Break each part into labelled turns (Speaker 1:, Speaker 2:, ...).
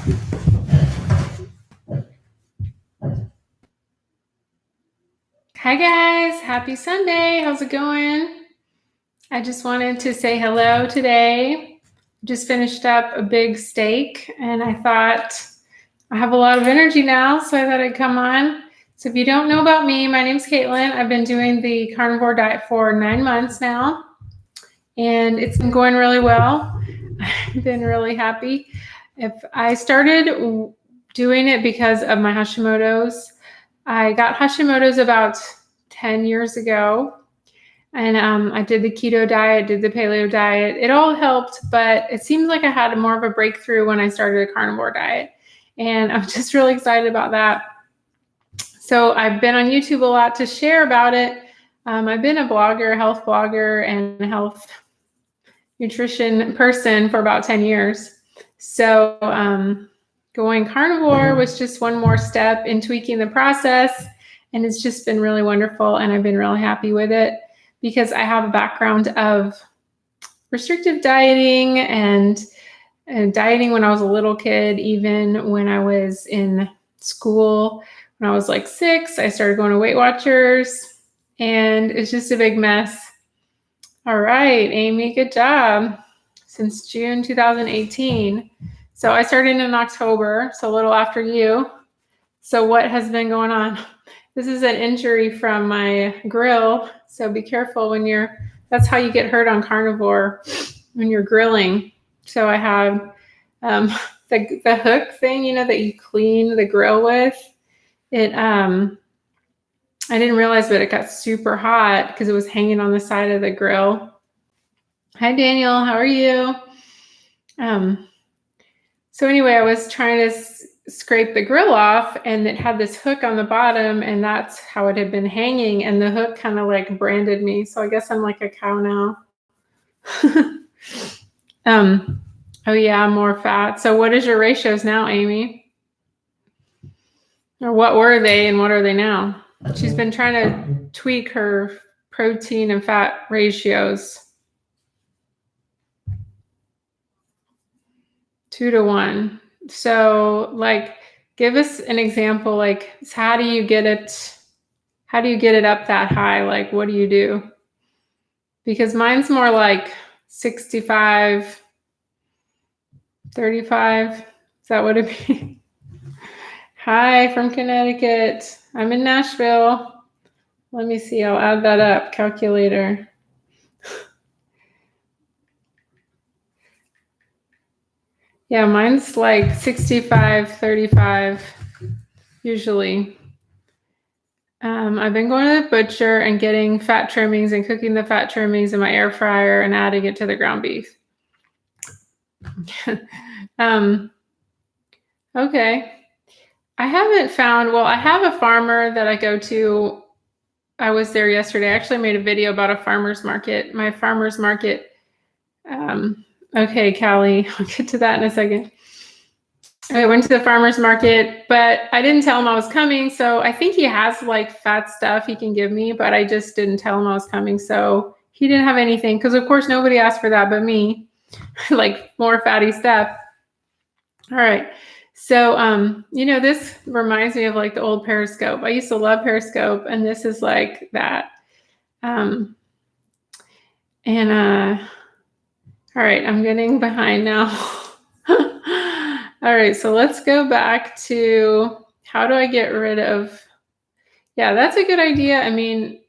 Speaker 1: Hi guys, happy Sunday. How's it going? I just wanted to say hello today. Just finished up a big steak and I thought I have a lot of energy now, so I thought I'd come on. So if you don't know about me, my name's Caitlin. I've been doing the carnivore diet for 9 months now and it's been going really well. I've been really happy. If I started doing it because of my Hashimoto's. I got Hashimoto's about 10 years ago, and I did the keto diet, did the paleo diet. It all helped, but it seemed like I had more of a breakthrough when I started a carnivore diet, and I'm just really excited about that. So I've been on YouTube a lot to share about it. I've been a blogger, health blogger, and health nutrition person for about 10 years. So going carnivore was just one more step in tweaking the process, and it's just been really wonderful, and I've been really happy with it because I have a background of restrictive dieting and dieting when I was a little kid. Even when I was in school, when I was like 6, I started going to Weight Watchers, and it's just a big mess. All right, Amy, good job. Since June 2018. So I started in October, so a little after you. So what has been going on? This is an injury from my grill. So be careful when that's how you get hurt on carnivore, when you're grilling. So I have the hook thing, that you clean the grill with. I didn't realize, but it got super hot because it was hanging on the side of the grill. Hi, Daniel. How are you? So anyway, I was trying to scrape the grill off, and it had this hook on the bottom, and that's how it had been hanging, and the hook kind of like branded me. So I guess I'm like a cow now. Oh yeah, more fat. So what is your ratios now, Amy? Or what were they and what are they now? She's been trying to tweak her protein and fat ratios. 2 to 1. So give us an example, how do you get it up that high? Like, what do you do? Because mine's more like 65, 35. Is that what it be? Hi from Connecticut. I'm in Nashville. Let me see. I'll add that up. Calculator. Yeah, mine's like 65, 35, usually. I've been going to the butcher and getting fat trimmings and cooking the fat trimmings in my air fryer and adding it to the ground beef. Okay. I haven't found, I have a farmer that I go to. I was there yesterday. I actually made a video about a farmer's market. My farmer's market. Okay, Callie, I'll get to that in a second. I went to the farmer's market, but I didn't tell him I was coming. So I think he has like fat stuff he can give me, but I just didn't tell him I was coming. So he didn't have anything because, of course, nobody asked for that but me, like more fatty stuff. All right. So, this reminds me of like the old Periscope. I used to love Periscope, and this is like that. All right, I'm getting behind now. All right, so let's go back to how do I get rid of, yeah, that's a good idea. I mean,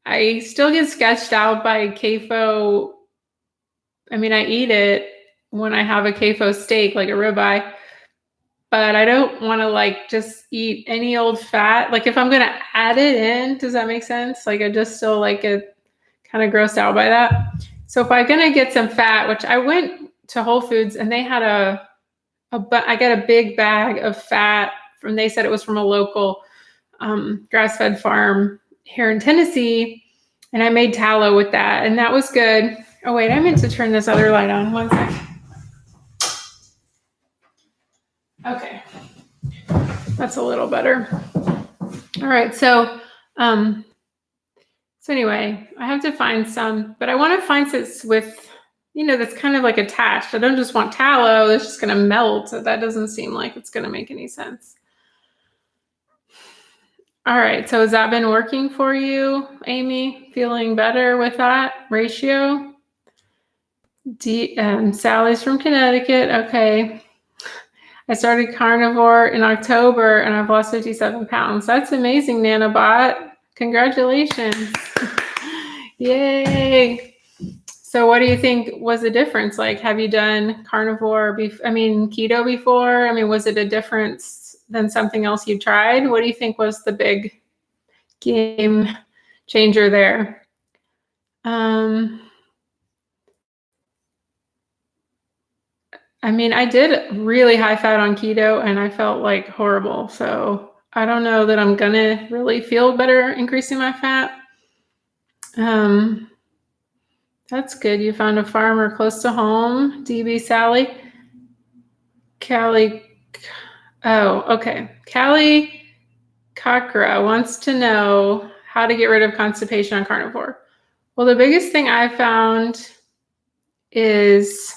Speaker 1: I still get sketched out by CAFO. I mean, I eat it when I have a CAFO steak, like a ribeye, but I don't want to just eat any old fat. Like if I'm going to add it in, does that make sense? Like I just still get kind of grossed out by that. So if I'm going to get some fat, which I went to Whole Foods and they had I got a big bag of fat they said it was from a local grass-fed farm here in Tennessee. And I made tallow with that, and that was good. Oh wait, I meant to turn this other light on. 1 second. Okay. That's a little better. All right. So anyway, I have to find some, but I want to find this with that's kind of like attached. I don't just want tallow that's just going to melt. That doesn't seem like it's going to make any sense. All right, so has that been working for you, Amy? Feeling better with that ratio? Sally's from Connecticut. Okay. I started carnivore in October and I've lost 57 pounds. That's amazing, Nanobot. Congratulations. Yay. So what do you think was the difference? Like, have you done carnivore, keto before? Was it a difference than something else you tried? What do you think was the big game changer there? I did really high fat on keto and I felt like horrible. So I don't know that I'm going to really feel better increasing my fat. That's good. You found a farmer close to home. DB Sally. Callie. Oh, okay. Callie Kakra wants to know how to get rid of constipation on carnivore. Well, the biggest thing I found is,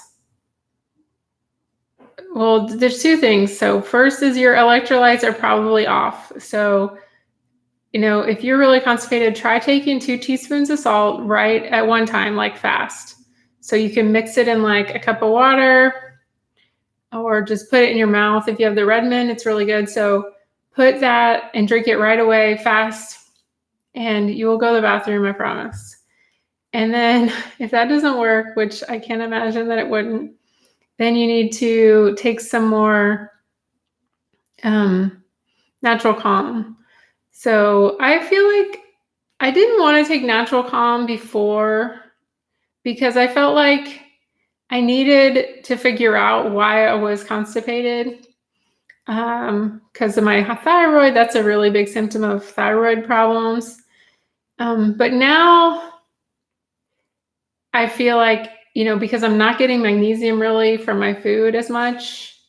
Speaker 1: well, there's two things. So first is your electrolytes are probably off. So, if you're really constipated, try taking 2 teaspoons of salt right at one time, like fast. So you can mix it in like a cup of water or just put it in your mouth. If you have the Redmond, it's really good. So put that and drink it right away fast and you will go to the bathroom, I promise. And then if that doesn't work, which I can't imagine that it wouldn't, then you need to take some more natural calm. So I feel like I didn't want to take natural calm before because I felt like I needed to figure out why I was constipated. Because of my thyroid, that's a really big symptom of thyroid problems. But now I feel like, because I'm not getting magnesium really from my food as much,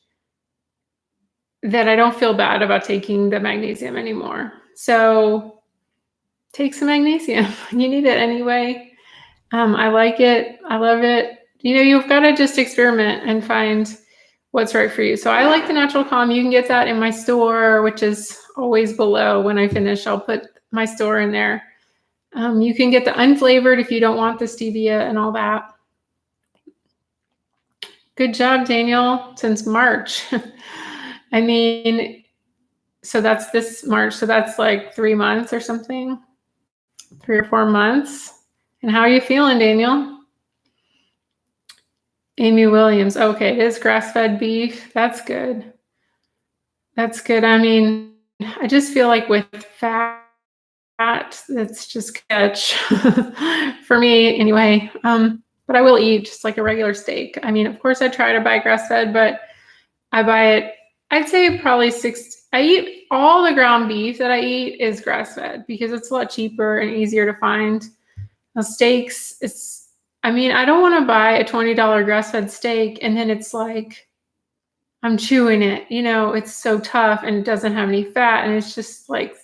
Speaker 1: that I don't feel bad about taking the magnesium anymore. So take some magnesium. You need it anyway. I like it. I love it. You've got to just experiment and find what's right for you. So I like the natural calm. You can get that in my store, which is always below. When I finish, I'll put my store in there. You can get the unflavored if you don't want the stevia and all that. Good job, Daniel, since March. So that's this March. So that's like 3 months or something, 3 or 4 months. And how are you feeling, Daniel? Amy Williams. Okay, it is grass-fed beef. That's good. That's good. I just feel like with fat, that's just catch for me anyway. But I will eat just like a regular steak. Of course I try to buy grass-fed, but I buy it, I'd say probably I eat all the ground beef that I eat is grass-fed because it's a lot cheaper and easier to find. Now, steaks, I don't want to buy a $20 grass-fed steak and then it's like, I'm chewing it, it's so tough and it doesn't have any fat. And it's just like,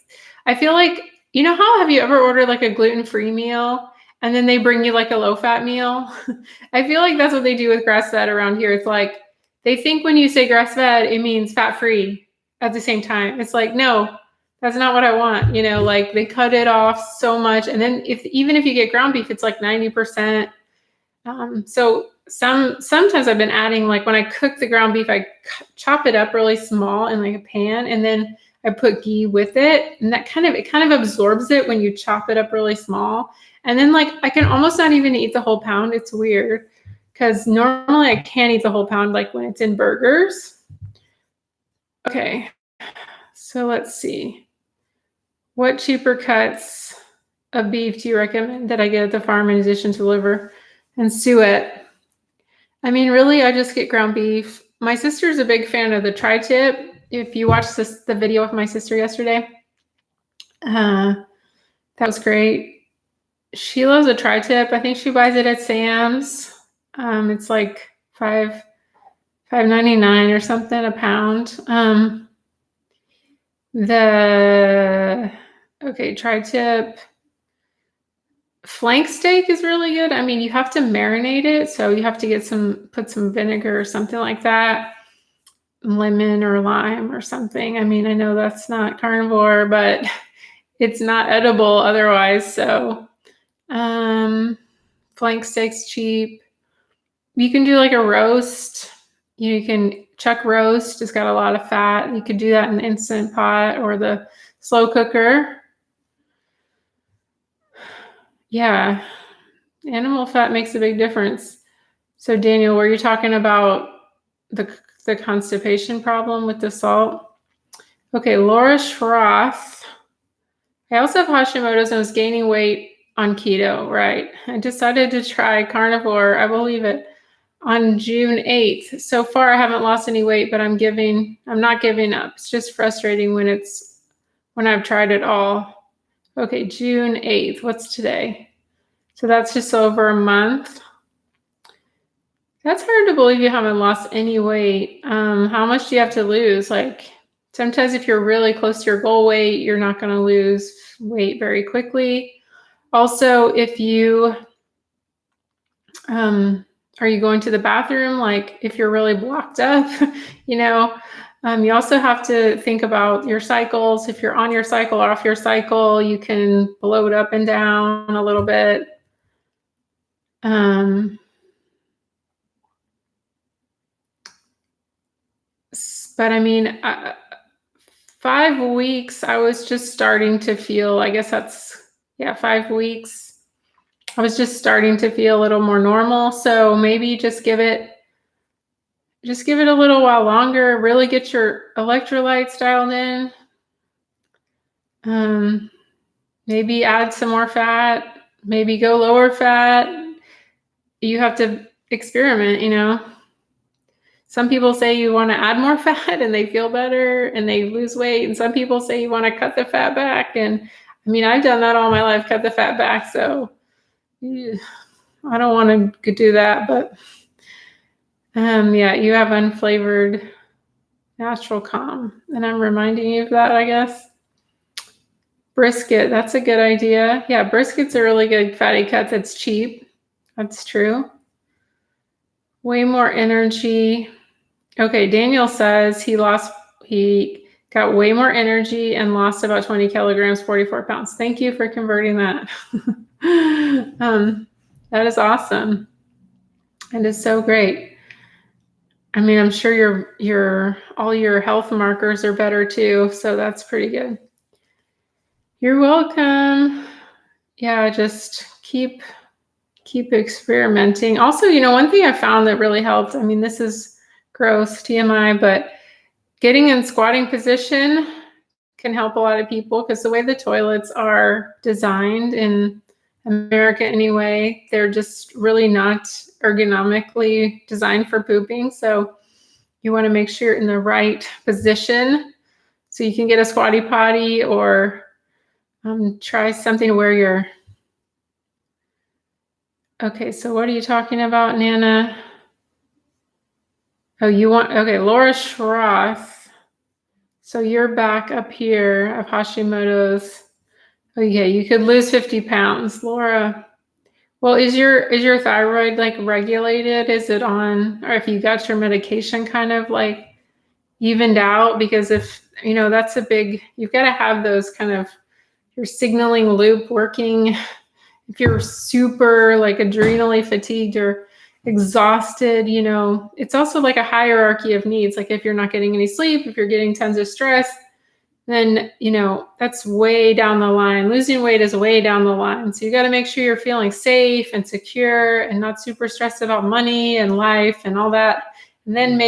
Speaker 1: I feel like, how have you ever ordered like a gluten-free meal and then they bring you like a low-fat meal? I feel like that's what they do with grass-fed around here. It's like, they think when you say grass-fed, it means fat-free at the same time. It's like, no, that's not what I want. Like they cut it off so much. And then even if you get ground beef, it's like 90%. So sometimes I've been adding, like when I cook the ground beef, I chop it up really small in like a pan, and then I put ghee with it, and it kind of absorbs it when you chop it up really small. And then like I can almost not even eat the whole pound. It's weird because normally I can't eat the whole pound like when it's in burgers. Okay, so let's see. What cheaper cuts of beef do you recommend that I get at the farm in addition to liver and suet? Really, I just get ground beef. My sister's a big fan of the tri-tip. If you watched the video with my sister yesterday, that was great. She loves a tri-tip. I think she buys it at Sam's. It's like $5.99 or something a pound. Okay, tri-tip. Flank steak is really good. I mean, you have to marinate it, so you have to put some vinegar or something like that, lemon or lime or something. I mean, I know that's not carnivore, but it's not edible otherwise. So, um, flank steak's cheap. You can do like a roast. You can chuck roast. It's got a lot of fat. You could do that in the Instant Pot or the slow cooker. Yeah, animal fat makes a big difference. So Daniel, were you talking about the the constipation problem with the salt? Okay, Laura Schroth. I also have Hashimoto's and was gaining weight on keto, right? I decided to try carnivore, I believe it, on June 8th. So far I haven't lost any weight, but I'm not giving up. It's just frustrating when I've tried it all. Okay, June 8th. What's today? So that's just over a month. That's hard to believe you haven't lost any weight. How much do you have to lose? Like sometimes if you're really close to your goal weight, you're not going to lose weight very quickly. Also, if you are you going to the bathroom? Like if you're really blocked up, you know, you also have to think about your cycles. If you're on your cycle or off your cycle, you can bloat up and down a little bit. But I mean, 5 weeks, I was just starting to feel, I guess that's, yeah, 5 weeks. I was just starting to feel a little more normal. So maybe just give it a little while longer, really get your electrolytes dialed in. Maybe add some more fat, maybe go lower fat. You have to experiment, you know. Some people say you want to add more fat and they feel better and they lose weight. And some people say you want to cut the fat back. And I mean, I've done that all my life, cut the fat back. So yeah, I don't want to do that. But yeah, you have unflavored natural calm. And I'm reminding you of that, I guess. Brisket, that's a good idea. Yeah, brisket's a really good fatty cut that's cheap. That's true. Way more energy. Okay, Daniel says he got way more energy and lost about 20 kilograms, 44 pounds. Thank you for converting that. That is awesome. And it's so great. I mean, I'm sure all your health markers are better too, so that's pretty good. You're welcome. Yeah, just keep experimenting. Also, you know, one thing I found that really helped, I mean, this is gross, TMI, but getting in squatting position can help a lot of people because the way the toilets are designed in America anyway, they're just really not ergonomically designed for pooping. So you want to make sure you're in the right position so you can get a squatty potty or try something where you're. Okay, so what are you talking about, Nana? Oh, okay, Laura Schroth. So you're back up here of Hashimoto's. Oh yeah, you could lose 50 pounds, Laura. Well, is your thyroid like regulated? Is it on, or if you got your medication kind of like evened out? Because if, you know, you've got to have those kind of your signaling loop working. If you're super like adrenally fatigued or exhausted, you know, it's also like a hierarchy of needs. Like if you're not getting any sleep, if you're getting tons of stress, then, you know, that's way down the line. Losing weight is way down the line. So you got to make sure you're feeling safe and secure and not super stressed about money and life and all that. And then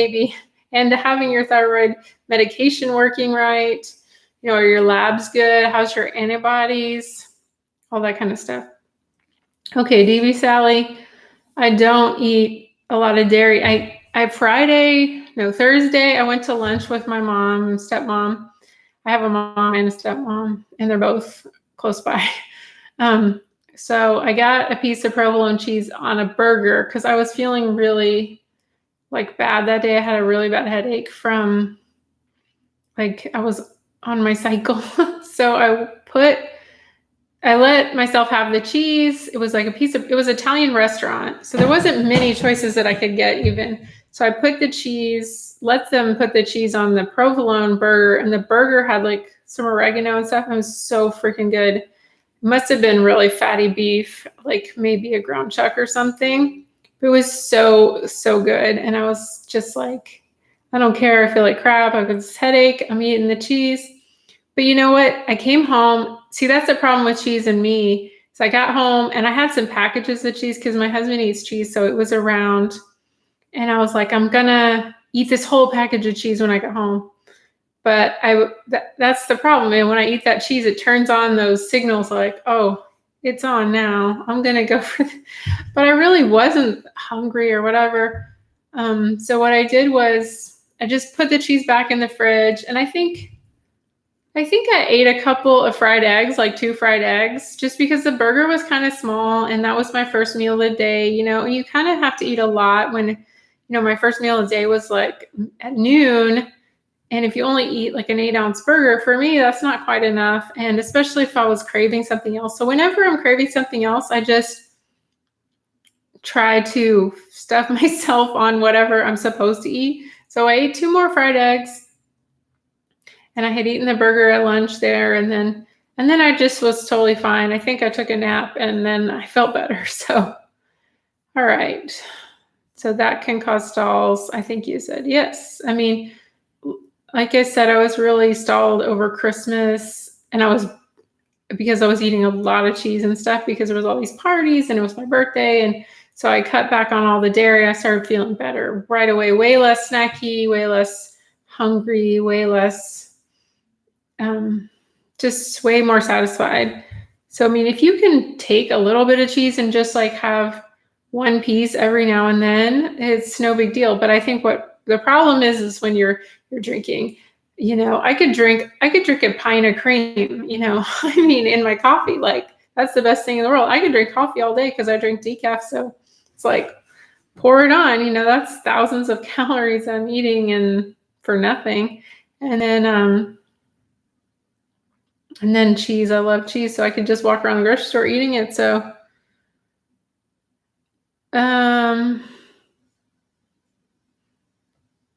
Speaker 1: and having your thyroid medication working right, you know, are your labs good? How's your antibodies? All that kind of stuff. Okay, DB Sally, I don't eat a lot of dairy. Thursday, I went to lunch with my mom and stepmom. I have a mom and a stepmom, and they're both close by. So I got a piece of provolone cheese on a burger because I was feeling really like bad that day. I had a really bad headache from like I was on my cycle. So I let myself have the cheese. It was like it was Italian restaurant. So there wasn't many choices that I could get even. So I put the cheese, let them put the cheese on the provolone burger, and the burger had like some oregano and stuff. It was so freaking good. It must have been really fatty beef, like maybe a ground chuck or something. It was so, so good. And I was just like, I don't care. I feel like crap. I have this headache. I'm eating the cheese. But you know what? I came home. See, that's the problem with cheese and me. So I got home and I had some packages of cheese because my husband eats cheese. So it was around. And I was like, I'm going to eat this whole package of cheese when I get home. But that's the problem. And when I eat that cheese, it turns on those signals like, oh, it's on now. I'm going to go for it. But I really wasn't hungry or whatever. So what I did was I just put the cheese back in the fridge. And I think I ate a couple of fried eggs, like 2 fried eggs, just because the burger was kind of small and that was my first meal of the day. You know, you kind of have to eat a lot when, my first meal of the day was like at noon. And if you only eat like an 8-ounce burger, for me, that's not quite enough. And especially if I was craving something else. So whenever I'm craving something else, I just try to stuff myself on whatever I'm supposed to eat. So I ate 2 more fried eggs. And I had eaten the burger at lunch there, and then I just was totally fine. I think I took a nap and then I felt better. So, all right. So that can cause stalls. I think you said yes. I mean, like I said, I was really stalled over Christmas, and because I was eating a lot of cheese and stuff because there was all these parties and it was my birthday. And so I cut back on all the dairy. I started feeling better right away, way less snacky, way less hungry, way less just way more satisfied. So, I mean, if you can take a little bit of cheese and just like have 1 piece every now and then, it's no big deal. But I think what the problem is when you're drinking, I could drink a pint of cream, I mean, in my coffee, like that's the best thing in the world. I could drink coffee all day because I drink decaf. So it's like, pour it on, that's thousands of calories I'm eating and for nothing. And then cheese. I love cheese, so I could just walk around the grocery store eating it. So,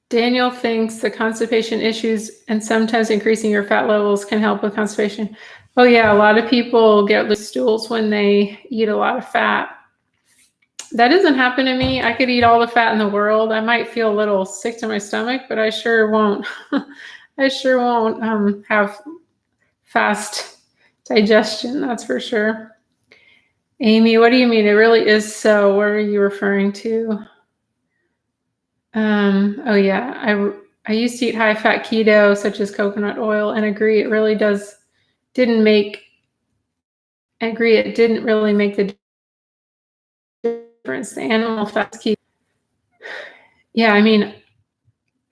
Speaker 1: Daniel thinks the constipation issues and sometimes increasing your fat levels can help with constipation. Oh yeah, a lot of people get loose stools when they eat a lot of fat. That doesn't happen to me. I could eat all the fat in the world. I might feel a little sick to my stomach, but I sure won't. I sure won't have fast digestion, that's for sure. Amy, what do you mean? It really is so. What are you referring to? Oh yeah, I used to eat high-fat keto, such as coconut oil, and agree it really didn't really make the difference. The animal fats keto. Yeah, I mean,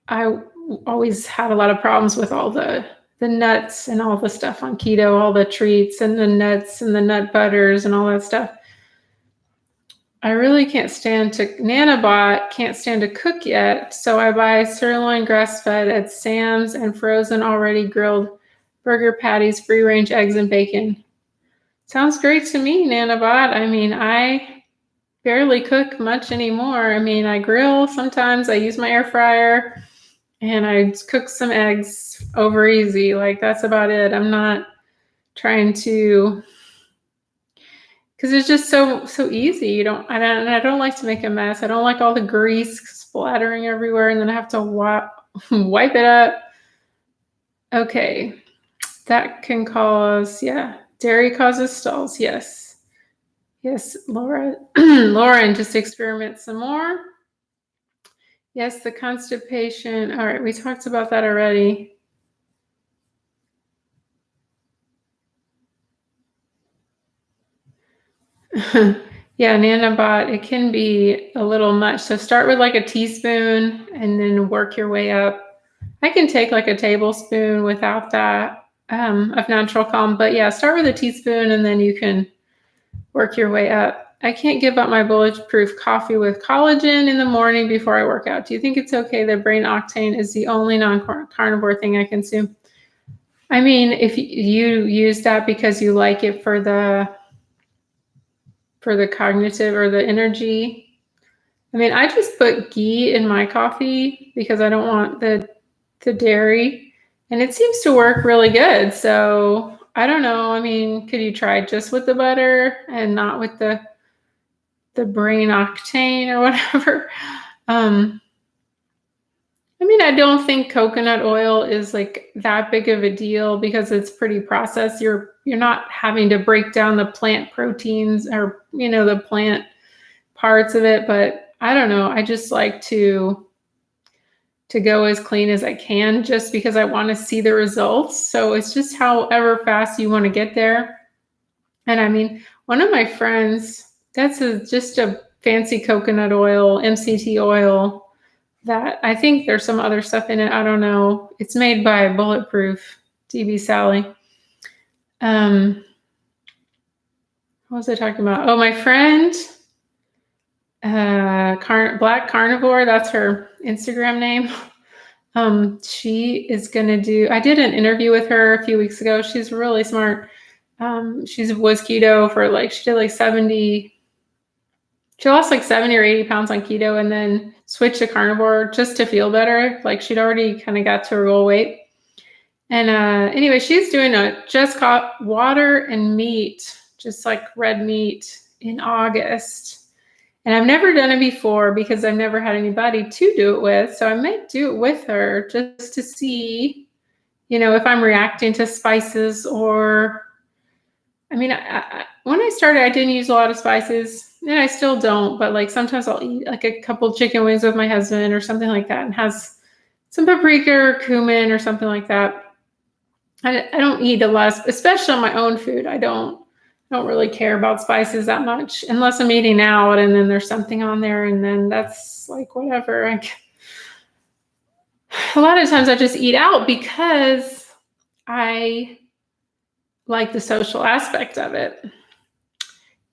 Speaker 1: I always had a lot of problems with all the nuts and all the stuff on keto, all the treats and the nuts and the nut butters and all that stuff. I really can't stand to cook yet, so I buy sirloin grass-fed at Sam's and frozen already grilled burger patties, free-range eggs, and bacon. Sounds great to me, Nanobot. I mean, I barely cook much anymore. I mean, I grill sometimes. I use my air fryer, and I cook some eggs over easy. Like, that's about it. I'm not trying to... because it's just so easy. I don't like to make a mess. I don't like all the grease splattering everywhere, and then I have to wipe it up. Okay, that can cause, dairy causes stalls. Yes, Laura. Lauren, just experiment some more. Yes, the constipation. All right, we talked about that already. Yeah, Nanobot, it can be a little much. So start with like a teaspoon and then work your way up. I can take like a tablespoon without that of natural calm. But yeah, start with a teaspoon and then you can work your way up. I can't give up my bulletproof coffee with collagen in the morning before I work out. Do you think it's okay that brain octane is the only non-carnivore thing I consume? I mean, if you use that because you like it for the cognitive or the energy. I mean, I just put ghee in my coffee because I don't want the dairy, and it seems to work really good. So I don't know. I mean, could you try just with the butter and not with the brain octane or whatever? Um, I mean, I don't think coconut oil is like that big of a deal because it's pretty processed. You're not having to break down the plant proteins or the plant parts of it, but I don't know. I just like to go as clean as I can just because I want to see the results. So it's just however fast you want to get there. And I mean, one of my friends, that's just a fancy coconut oil, MCT oil, that I think there's some other stuff in it. I don't know. It's made by Bulletproof, DB Sally. What was I talking about? Oh, my friend, Black Carnivore, that's her Instagram name. She is going to do, I did an interview with her a few weeks ago. She's really smart. She was keto for she did 70, she lost 70 or 80 pounds on keto and then switched to carnivore just to feel better. She'd already kind of got to her goal weight. And anyway, she's doing just caught water and meat, just red meat in August. And I've never done it before because I've never had anybody to do it with. So I might do it with her just to see, if I'm reacting to spices or, I mean, when I started, I didn't use a lot of spices and I still don't, but sometimes I'll eat a couple chicken wings with my husband or something like that and has some paprika or cumin or something like that. I don't eat a lot, especially on my own food. I don't really care about spices that much unless I'm eating out and then there's something on there and then that's whatever. A lot of times I just eat out because I like the social aspect of it.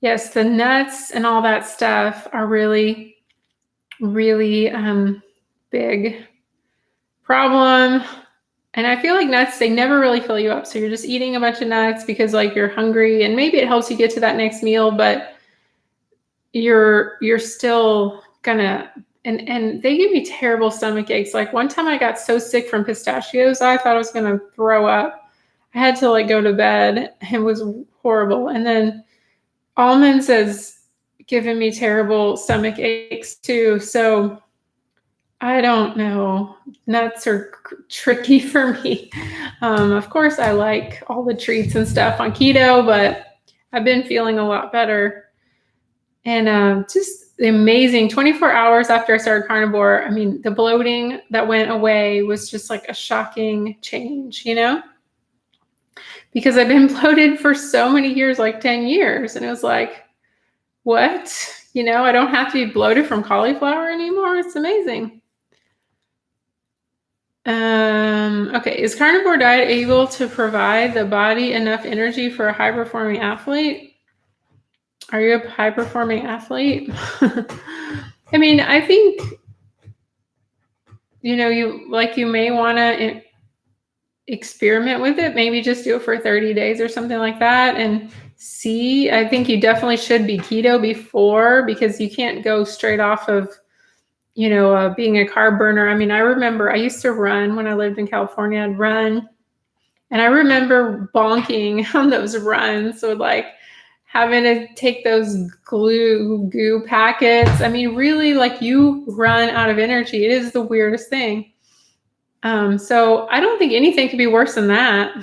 Speaker 1: Yes, the nuts and all that stuff are really, really big problem. And I feel like nuts, they never really fill you up. So you're just eating a bunch of nuts because you're hungry and maybe it helps you get to that next meal, but you're still gonna, and they give me terrible stomach aches. One time I got so sick from pistachios, I thought I was gonna throw up. I had to go to bed. It was horrible. And then almonds has given me terrible stomach aches too. So I don't know. Nuts are tricky for me. Of course, I like all the treats and stuff on keto, but I've been feeling a lot better. And just amazing 24 hours after I started carnivore. I mean, the bloating that went away was just a shocking change, because I've been bloated for so many years, 10 years. And it was what? I don't have to be bloated from cauliflower anymore. It's amazing. Okay. Is carnivore diet able to provide the body enough energy for a high-performing athlete? Are you a high-performing athlete? I mean, I think, you may want to experiment with it. Maybe just do it for 30 days or something like that and see. I think you definitely should be keto before because you can't go straight off of being a carb burner. I mean, I remember I used to run when I lived in California. I'd run, and I remember bonking on those runs. So having to take those goo packets. I mean, really, you run out of energy. It is the weirdest thing. So I don't think anything could be worse than that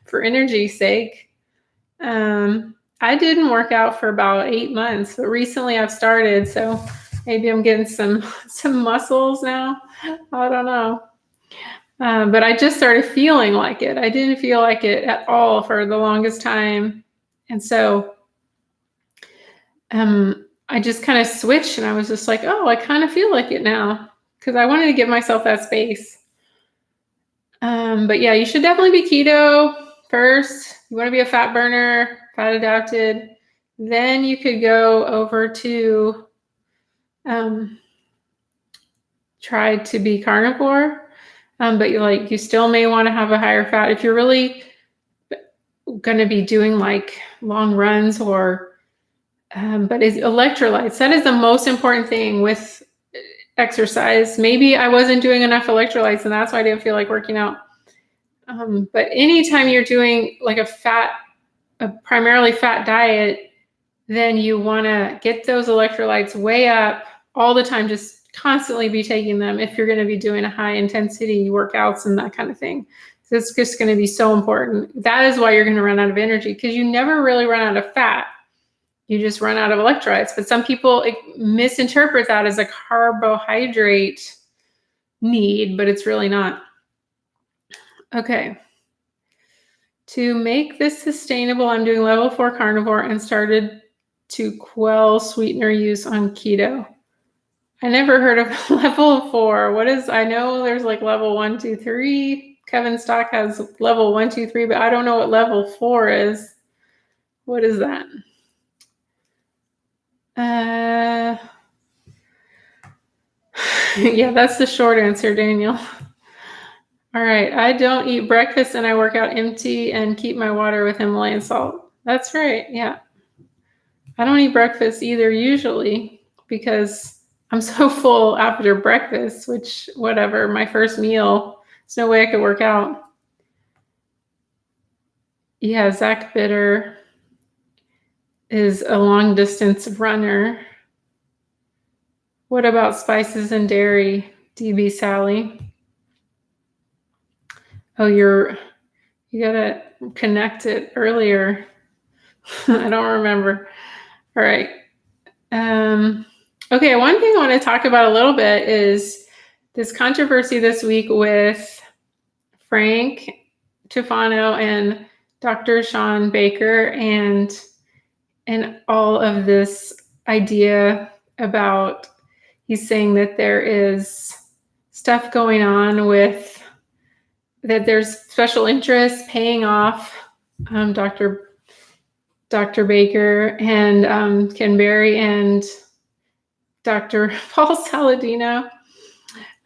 Speaker 1: for energy's sake. I didn't work out for about 8 months, but recently I've started. So maybe I'm getting some muscles now. I don't know. But I just started feeling like it. I didn't feel like it at all for the longest time. And so I just kind of switched and I was just oh, I kind of feel like it now because I wanted to give myself that space. But yeah, you should definitely be keto first. You want to be a fat burner, fat adapted. Then you could go over to try to be carnivore. But you still may want to have a higher fat if you're really going to be doing like long runs or but it's electrolytes. That is the most important thing with exercise. Maybe I wasn't doing enough electrolytes and that's why I didn't feel like working out. But anytime you're doing like a primarily fat diet, then you want to get those electrolytes way up all the time, just constantly be taking them if you're going to be doing a high intensity workouts and that kind of thing. So it's just going to be so important. That is why you're going to run out of energy, because you never really run out of fat. You just run out of electrolytes. But some people misinterpret that as a carbohydrate need, but it's really not. Okay. To make this sustainable, I'm doing level 4 carnivore and started to quell sweetener use on keto. I never heard of level 4. I know there's like level 1, 2, 3. Kevin Stock has level 1, 2, 3, but I don't know what level 4 is. What is that? Yeah, that's the short answer, Daniel. All right. I don't eat breakfast and I work out empty and keep my water with Himalayan salt. That's right. Yeah. I don't eat breakfast either usually because I'm so full after breakfast, which whatever, my first meal, there's no way I could work out. Yeah, Zach Bitter is a long distance runner. What about spices and dairy, DB Sally? Oh, you gotta connect it earlier. I don't remember. All right. Okay, one thing I want to talk about a little bit is this controversy this week with Frank Tufano and Dr. Sean Baker and all of this idea about, he's saying that there is stuff going on with, that there's special interests paying off Dr. Baker and Ken Berry and Dr. Paul Saladino.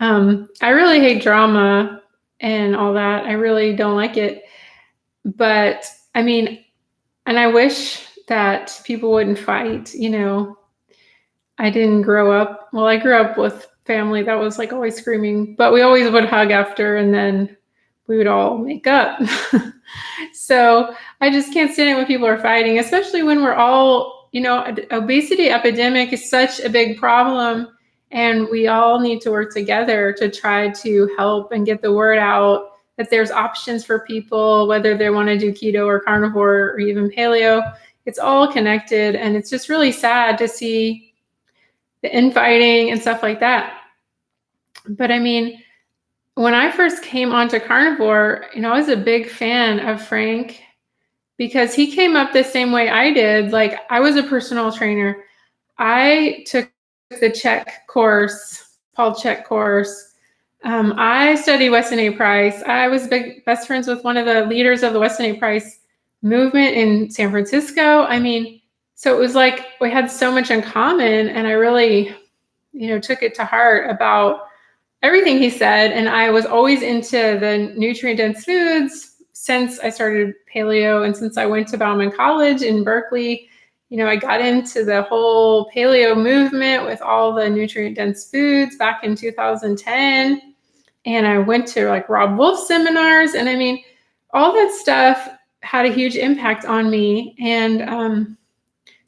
Speaker 1: I really hate drama and all that. I really don't like it. But I mean, and I wish that people wouldn't fight, I didn't grow up. Well, I grew up with family that was like always screaming, but we always would hug after and then we would all make up. So I just can't stand it when people are fighting, especially when we're all, obesity epidemic is such a big problem and we all need to work together to try to help and get the word out that there's options for people, whether they want to do keto or carnivore or even paleo. It's all connected. And it's just really sad to see the infighting and stuff like that. But I mean, when I first came onto carnivore, I was a big fan of Frank because he came up the same way I did. Like, I was a personal trainer. I took the Czech course, Paul Czech course. I studied Weston A. Price. I was best friends with one of the leaders of the Weston A. Price movement in San Francisco. I mean, so it was like we had so much in common, and I really, took it to heart about everything he said. And I was always into the nutrient-dense foods since I started paleo and since I went to Bauman College in Berkeley. I got into the whole paleo movement with all the nutrient-dense foods back in 2010. And I went to like Rob Wolf seminars. And I mean, all that stuff had a huge impact on me. And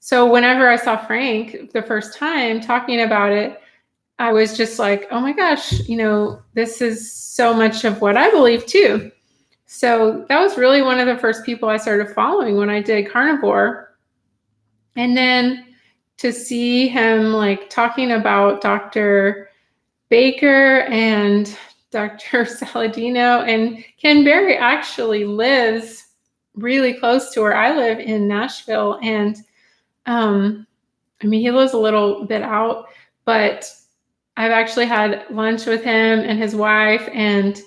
Speaker 1: so whenever I saw Frank the first time talking about it, I was just like, oh my gosh, this is so much of what I believe too. So that was really one of the first people I started following when I did carnivore. And then to see him like talking about Dr. Baker and Dr. Saladino, and Ken Berry actually lives really close to where I live in Nashville. And he lives a little bit out, but I've actually had lunch with him and his wife, and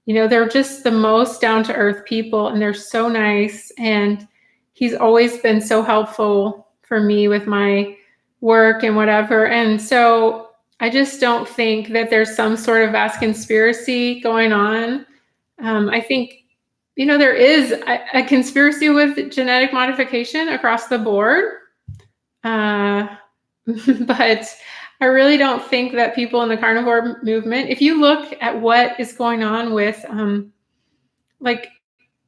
Speaker 1: they're just the most down-to-earth people, and they're so nice. And he's always been so helpful for me with my work and whatever. And so I just don't think that there's some sort of vast conspiracy going on. I think, there is a conspiracy with genetic modification across the board. But I really don't think that people in the carnivore movement, if you look at what is going on with, like,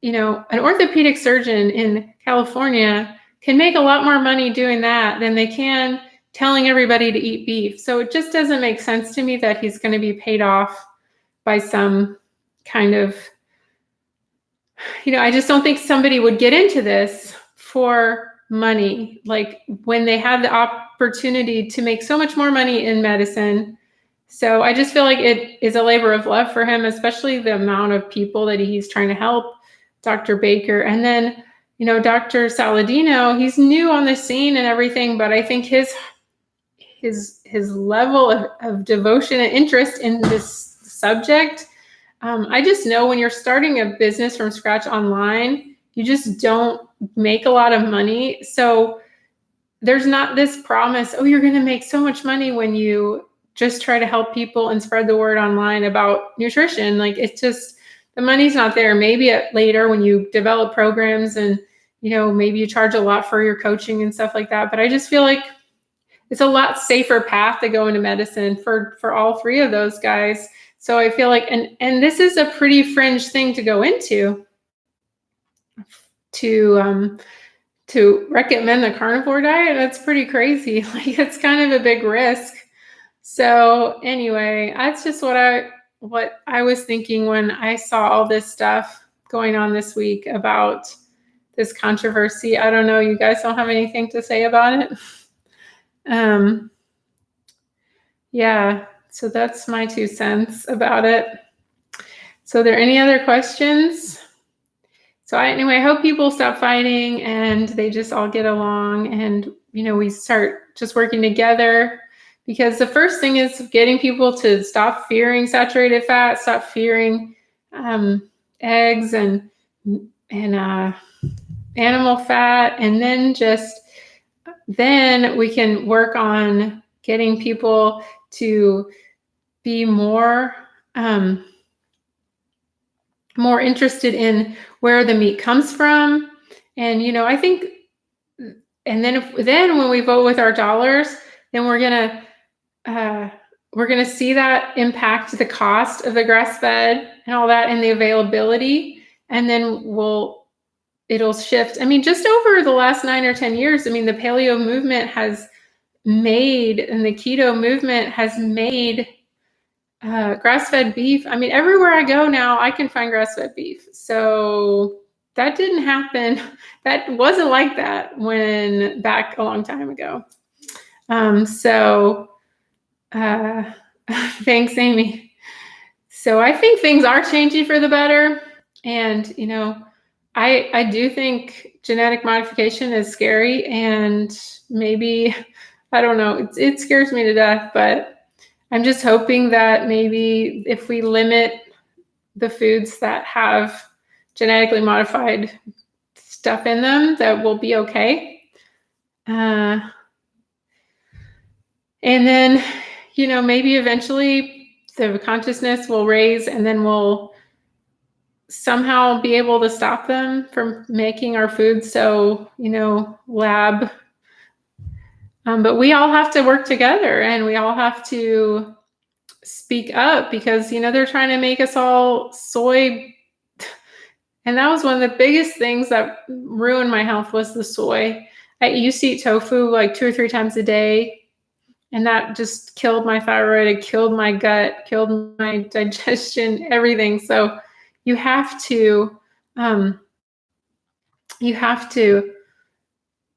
Speaker 1: an orthopedic surgeon in California can make a lot more money doing that than they can telling everybody to eat beef. So it just doesn't make sense to me that he's going to be paid off by some kind of, I just don't think somebody would get into this for money, like when they have the opportunity to make so much more money in medicine. So I just feel like it is a labor of love for him, especially the amount of people that he's trying to help. Dr. Baker, and then, Dr. Saladino, he's new on the scene and everything, but I think his level of devotion and interest in this subject, I just know when you're starting a business from scratch online, you just don't make a lot of money. So there's not this promise, oh, you're going to make so much money when you just try to help people and spread the word online about nutrition. Like, it's just, the money's not there. Maybe later when you develop programs and, maybe you charge a lot for your coaching and stuff like that. But I just feel like it's a lot safer path to go into medicine for all three of those guys. So I feel like, and this is a pretty fringe thing to go into, to recommend the carnivore diet. That's pretty crazy. Like, it's kind of a big risk. So anyway, that's just what I was thinking when I saw all this stuff going on this week about this controversy. I don't know, you guys don't have anything to say about it? Yeah, so that's my 2 cents about it. So are there any other questions? So I hope people stop fighting and they just all get along, and, we start just working together, because the first thing is getting people to stop fearing saturated fat, stop fearing eggs and animal fat, and then we can work on getting people to be more interested in where the meat comes from. And, I think, and then when we vote with our dollars, then we're going to see that impact the cost of the grass-fed and all that, and the availability. And then it'll shift. I mean, just over the last 9 or 10 years, the paleo movement has made, and the keto movement has made grass-fed beef. Everywhere I go now, I can find grass-fed beef. So that didn't happen. That wasn't like that back a long time ago. Thanks, Amy. So I think things are changing for the better. And, I do think genetic modification is scary, and maybe, I don't know, it scares me to death, but I'm just hoping that maybe if we limit the foods that have genetically modified stuff in them, that we'll be okay. And then, maybe eventually the consciousness will raise, and then we'll somehow be able to stop them from making our food so, lab. But we all have to work together, and we all have to speak up, because, they're trying to make us all soy. And that was one of the biggest things that ruined my health, was the soy. I used to eat tofu like 2 or 3 times a day, and that just killed my thyroid. It killed my gut, killed my digestion, everything. So you have to,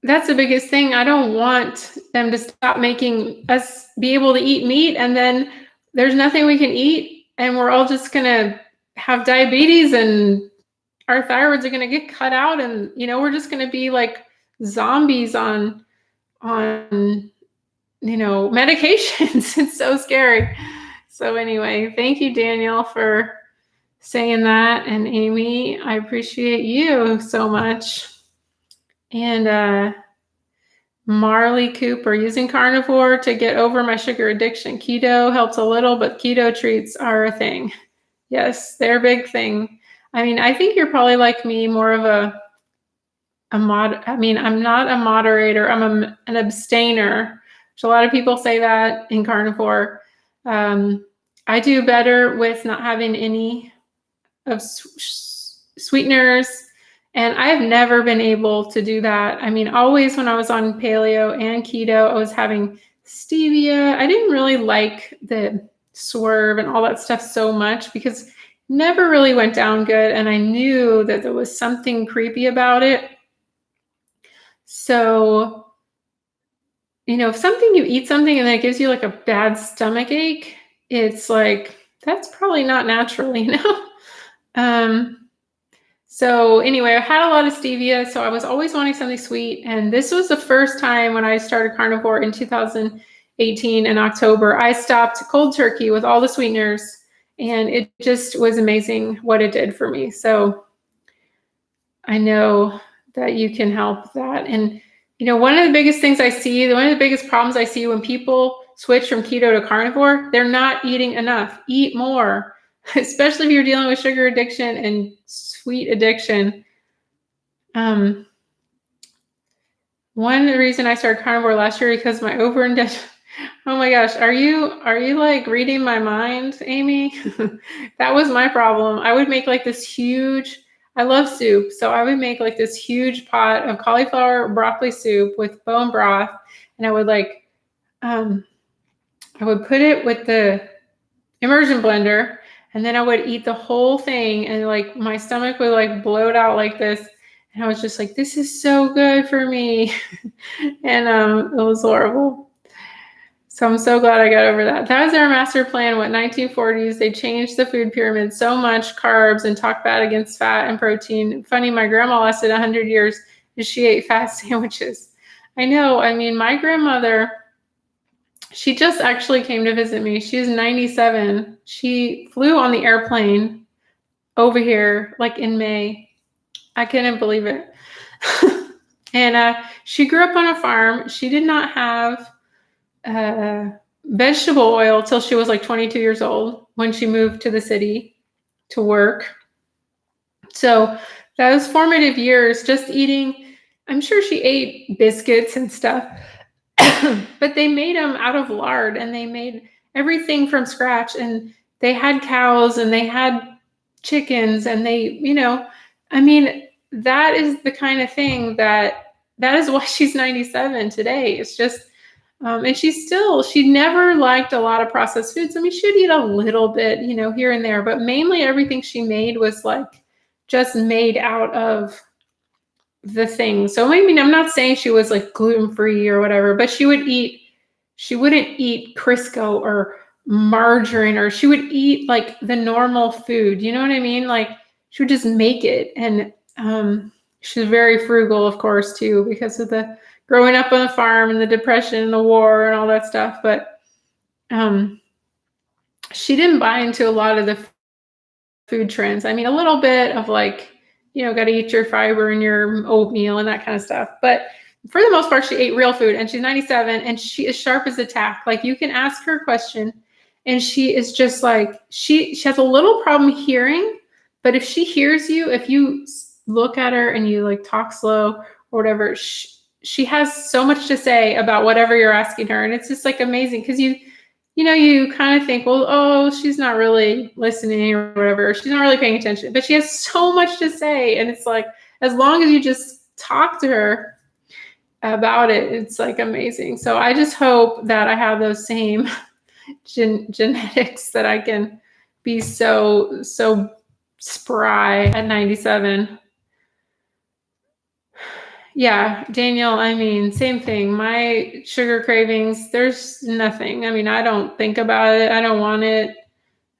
Speaker 1: that's the biggest thing. I don't want them to stop making us be able to eat meat, and then there's nothing we can eat, and we're all just going to have diabetes, and our thyroids are going to get cut out, and, we're just going to be like zombies on medications. It's so scary. So anyway, thank you, Daniel, for saying that. And Amy, I appreciate you so much. And Marley Cooper, using carnivore to get over my sugar addiction. Keto helps a little, but keto treats are a thing. Yes, they're a big thing. I mean, I think you're probably like me, more of I'm not a moderator, an abstainer. So a lot of people say that in carnivore. I do better with not having any of sweeteners, and I've never been able to do that. I mean, always when I was on paleo and keto, I was having stevia. I didn't really like the swerve and all that stuff so much because it never really went down good, and I knew that there was something creepy about it. So, if you eat something and then it gives you like a bad stomach ache, it's like, that's probably not natural, So anyway, I had a lot of stevia, so I was always wanting something sweet. And this was the first time when I started carnivore in 2018 in October. I stopped cold turkey with all the sweeteners, and it just was amazing what it did for me. So I know that you can help that. And, one of the biggest problems I see when people switch from keto to carnivore, they're not eating enough. Eat more, especially if you're dealing with sugar addiction and sweet addiction. One reason I started carnivore last year because my overindulgence. Oh my gosh, are you like reading my mind, Amy? That was my problem. I would make like this huge, I love soup, so I would make like this huge pot of cauliflower broccoli soup with bone broth, and I would I would put it with the immersion blender, and then I would eat the whole thing, and like my stomach would like bloat out like this, and I was just like, this is so good for me. And it was horrible. So I'm so glad I got over that. That was their master plan. 1940s, they changed the food pyramid so much, carbs, and talked bad against fat and protein. Funny, my grandma lasted 100 years and she ate fat sandwiches. I know. I mean, my grandmother, she just actually came to visit me. She was 97. She flew on the airplane over here like in May. I couldn't believe it. And she grew up on a farm. She did not have vegetable oil till she was like 22 years old when she moved to the city to work. So those formative years, just eating, I'm sure she ate biscuits and stuff, but they made them out of lard and they made everything from scratch, and they had cows and they had chickens, and I mean, that is the kind of thing that is why she's 97 today. It's just, and she never liked a lot of processed foods. I mean, she'd eat a little bit, here and there, but mainly everything she made was like just made out of the thing. So I mean, I'm not saying she was like gluten-free or whatever, but she wouldn't eat Crisco or margarine, or she would eat like the normal food. You know what I mean? Like she would just make it. And she's very frugal, of course, too, because of the growing up on the farm and the depression and the war and all that stuff. But she didn't buy into a lot of the food trends. I mean, a little bit of like, got to eat your fiber and your oatmeal and that kind of stuff. But for the most part, she ate real food, and she's 97 and she is sharp as a tack. Like you can ask her a question and she is just like, she has a little problem hearing, but if she hears you, if you look at her and you like talk slow or whatever, she has so much to say about whatever you're asking her. And it's just like amazing because you kind of think, well, oh, she's not really listening or whatever. She's not really paying attention, but she has so much to say. And it's like, as long as you just talk to her about it, it's like amazing. So I just hope that I have those same genetics, that I can be so spry at 97. Yeah, Daniel, I mean, same thing. My sugar cravings, there's nothing. I mean, I don't think about it. I don't want it.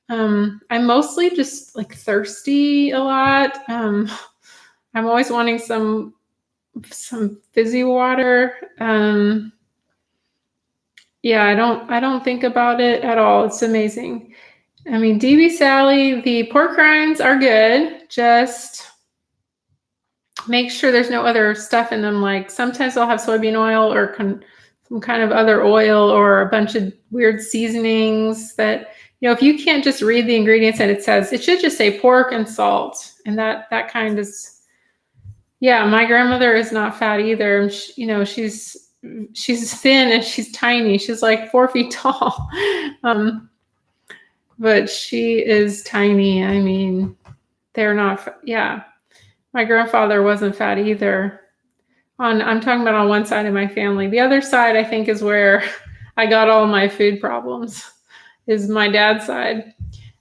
Speaker 1: I'm mostly just like thirsty a lot. I'm always wanting some fizzy water. Yeah, I don't think about it at all. It's amazing. I mean, DB Sally, the pork rinds are good. Just make sure there's no other stuff in them. Like sometimes they'll have soybean oil or some kind of other oil or a bunch of weird seasonings that, if you can't just read the ingredients and it says, it should just say pork and salt. And that kind is, yeah, my grandmother is not fat either. She's thin and she's tiny. She's like 4 feet tall. But she is tiny. I mean, they're not, yeah. My grandfather wasn't fat either. I'm talking about on one side of my family. The other side, I think, is where I got all my food problems, is my dad's side.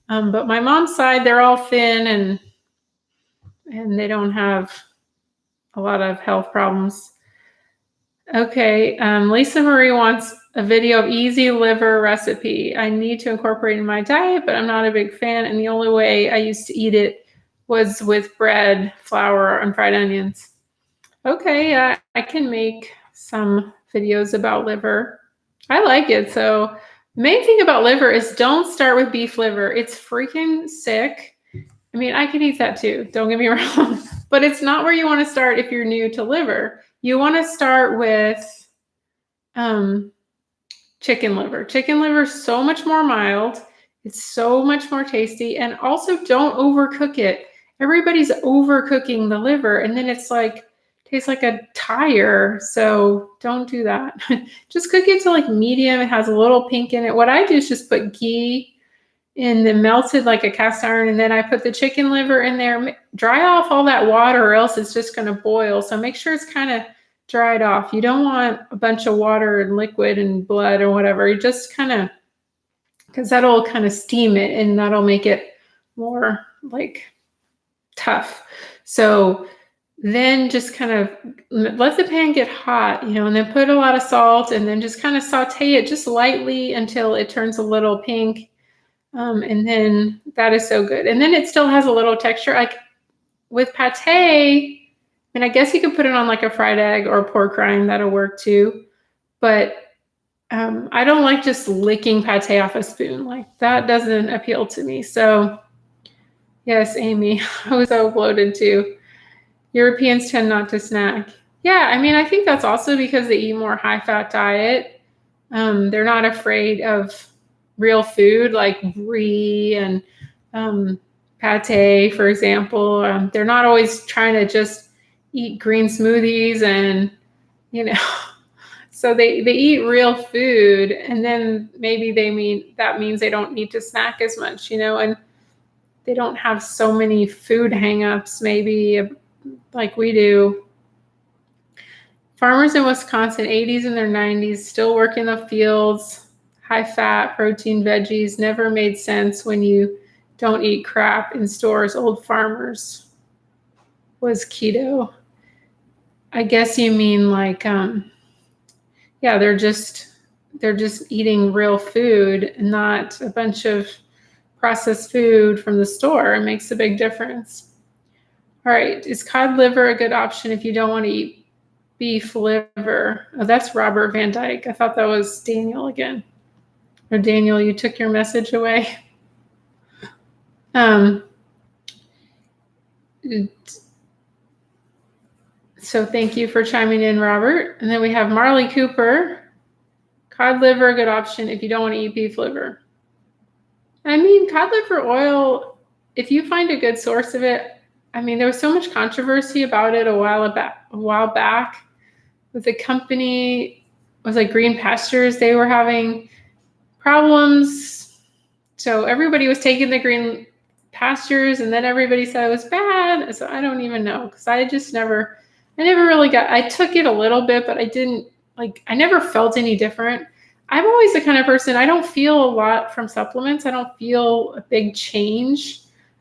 Speaker 1: But my mom's side, they're all thin and they don't have a lot of health problems. Okay, Lisa Marie wants a video of easy liver recipe. I need to incorporate in my diet, but I'm not a big fan. And the only way I used to eat it was with bread, flour, and fried onions. Okay, I can make some videos about liver. I like it. So the main thing about liver is don't start with beef liver. It's freaking sick. I mean, I can eat that too. Don't get me wrong. But it's not where you want to start if you're new to liver. You want to start with chicken liver. Chicken liver is so much more mild. It's so much more tasty. And also don't overcook it. Everybody's overcooking the liver. And then it's like, tastes like a tire. So don't do that. Just cook it to like medium. It has a little pink in it. What I do is just put ghee in the melted like a cast iron. And then I put the chicken liver in there, dry off all that water or else it's just going to boil. So make sure it's kind of dried off. You don't want a bunch of water and liquid and blood or whatever. You just kind of, because that'll kind of steam it and that'll make it more like tough. So then just kind of let the pan get hot, and then put a lot of salt and then just kind of saute it just lightly until it turns a little pink. And then that is so good. And then it still has a little texture. Like with pate, and I guess you could put it on like a fried egg or pork rind. That'll work too. But I don't like just licking pate off a spoon. Like that doesn't appeal to me. So yes, Amy, I was so bloated too. Europeans tend not to snack. Yeah, I mean, I think that's also because they eat more high-fat diet. They're not afraid of real food like brie and pate, for example. They're not always trying to just eat green smoothies and, so they eat real food. And then maybe that means they don't need to snack as much, and they don't have so many food hang-ups maybe like we do. Farmers in Wisconsin, 80s and their 90s, still work in the fields, high fat, protein, veggies, never made sense when you don't eat crap in stores. Old farmers was keto. I guess you mean like, yeah, they're just eating real food, not a bunch of processed food from the store. It makes a big difference. All right, is cod liver a good option if you don't want to eat beef liver? Oh, that's Robert Van Dyke. I thought that was Daniel again. Or Daniel, you took your message away. So thank you for chiming in, Robert. And then we have Marley Cooper. Cod liver, a good option if you don't want to eat beef liver. I mean, cod liver oil, if you find a good source of it, I mean, there was so much controversy about it a while back with the company. It was like Green Pastures. They were having problems. So everybody was taking the Green Pastures and then everybody said it was bad. So I don't even know because I never really I took it a little bit, but I never felt any different. I'm always the kind of person, I don't feel a lot from supplements. I don't feel a big change.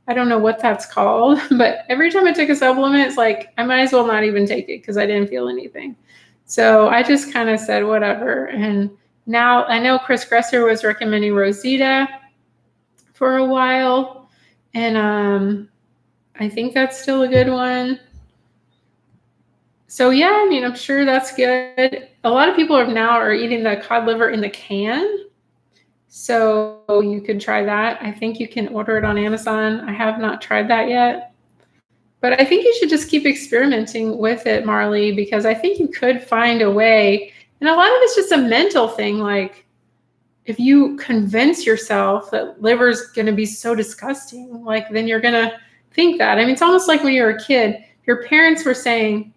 Speaker 1: I don't know what that's called, but every time I took a supplement, it's like, I might as well not even take it because I didn't feel anything. So I just kind of said, whatever. And now I know Chris Gresser was recommending Rosita for a while. And I think that's still a good one. So yeah, I mean, I'm sure that's good. A lot of people are eating the cod liver in the can. So you could try that. I think you can order it on Amazon. I have not tried that yet. But I think you should just keep experimenting with it, Marley, because I think you could find a way. And a lot of it's just a mental thing. Like, if you convince yourself that liver's going to be so disgusting, like, then you're going to think that. I mean, it's almost like when you were a kid, your parents were saying,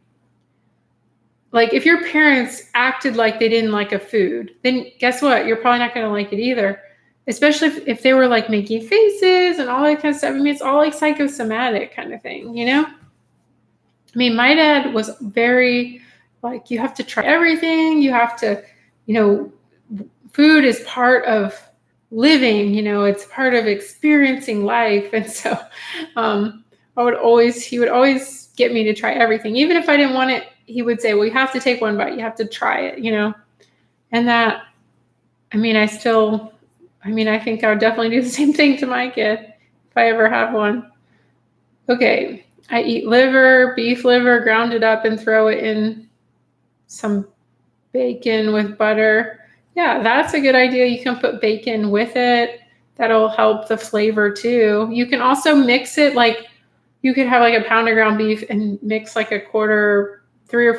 Speaker 1: like, if your parents acted like they didn't like a food, then guess what? You're probably not going to like it either. Especially if they were like making faces and all that kind of stuff. I mean, it's all like psychosomatic kind of thing, you know? I mean, my dad was very like, you have to try everything. You have to, you know, food is part of living, you know, it's part of experiencing life. And so he would always get me to try everything. Even if I didn't want it, he would say, well, you have to take one bite. You have to try it, you know? And that, I mean, I think I would definitely do the same thing to my kid if I ever have one. Okay, I eat liver, beef liver, ground it up and throw it in some bacon with butter. Yeah, that's a good idea. You can put bacon with it. That'll help the flavor too. You can also mix it, like you could have like a pound of ground beef and mix like 3 or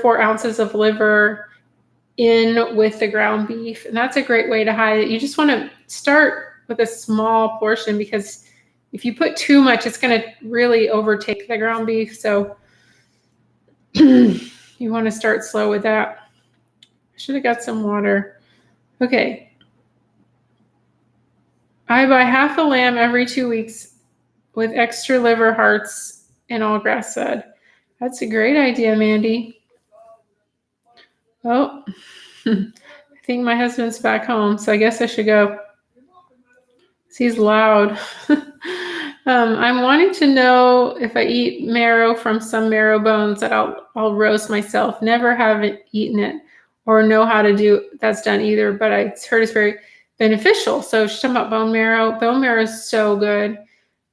Speaker 1: 4 ounces of liver in with the ground beef. And that's a great way to hide it. You just want to start with a small portion, because if you put too much, it's going to really overtake the ground beef. So you want to start slow with that. I should have got some water. Okay. I buy half a lamb every 2 weeks with extra liver, hearts, and all grass fed. That's a great idea, Mandy. Oh, I think my husband's back home, so I guess I should go. He's loud. I'm wanting to know if I eat marrow from some marrow bones that I'll roast myself. Never haven't eaten it or know how to do that's done either, but I heard it's very beneficial. So she's talking about bone marrow. Bone marrow is so good.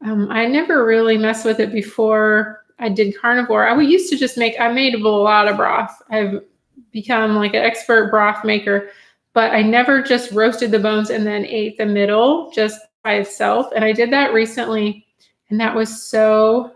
Speaker 1: I never really messed with it before I did carnivore. I used to just I made a lot of broth. I've become like an expert broth maker, but I never just roasted the bones and then ate the middle just by itself. And I did that recently, and that was so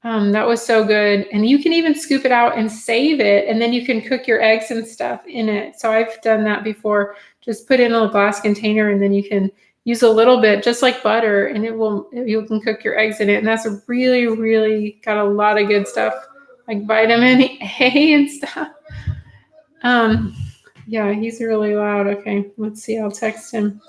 Speaker 1: good. And you can even scoop it out and save it, and then you can cook your eggs and stuff in it. So I've done that before. Just put it in a glass container, and then you can use a little bit, just like butter, and you can cook your eggs in it. And that's really, really got a lot of good stuff, like vitamin A and stuff. Yeah, he's really loud. Okay, let's see. I'll text him.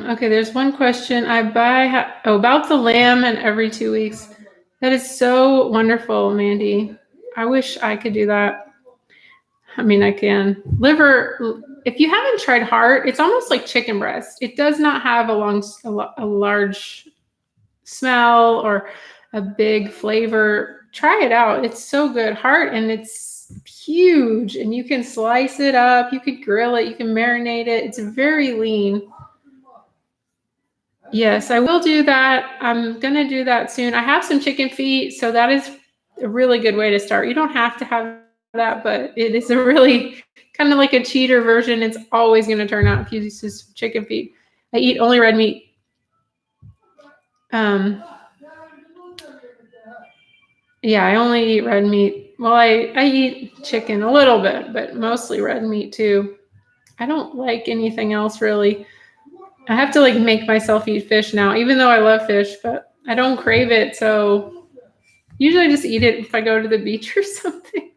Speaker 1: Okay, there's one question. I buy about the lamb and every 2 weeks. That is so wonderful, Mandy. I wish I could do that. I mean, I can. Liver, if you haven't tried heart, it's almost like chicken breast. It does not have a large smell or a big flavor. Try it out. It's so good. Heart, and it's huge, and you can slice it up. You could grill it. You can marinate it. It's very lean. Yes, I will do that. I'm going to do that soon. I have some chicken feet, so that is a really good way to start. You don't have to have that, but it is a really kind of like a cheater version. It's always going to turn out if you use some chicken feet. I eat only red meat. Yeah, I only eat red meat. Well, I eat chicken a little bit, but mostly red meat too. I don't like anything else really. I have to like make myself eat fish now, even though I love fish, but I don't crave it. So usually I just eat it if I go to the beach or something.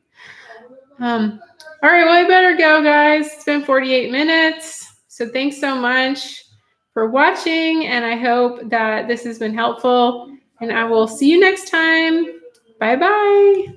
Speaker 1: All right, well, I better go, guys. It's been 48 minutes. So thanks so much for watching, and I hope that this has been helpful, and I will see you next time. Bye-bye.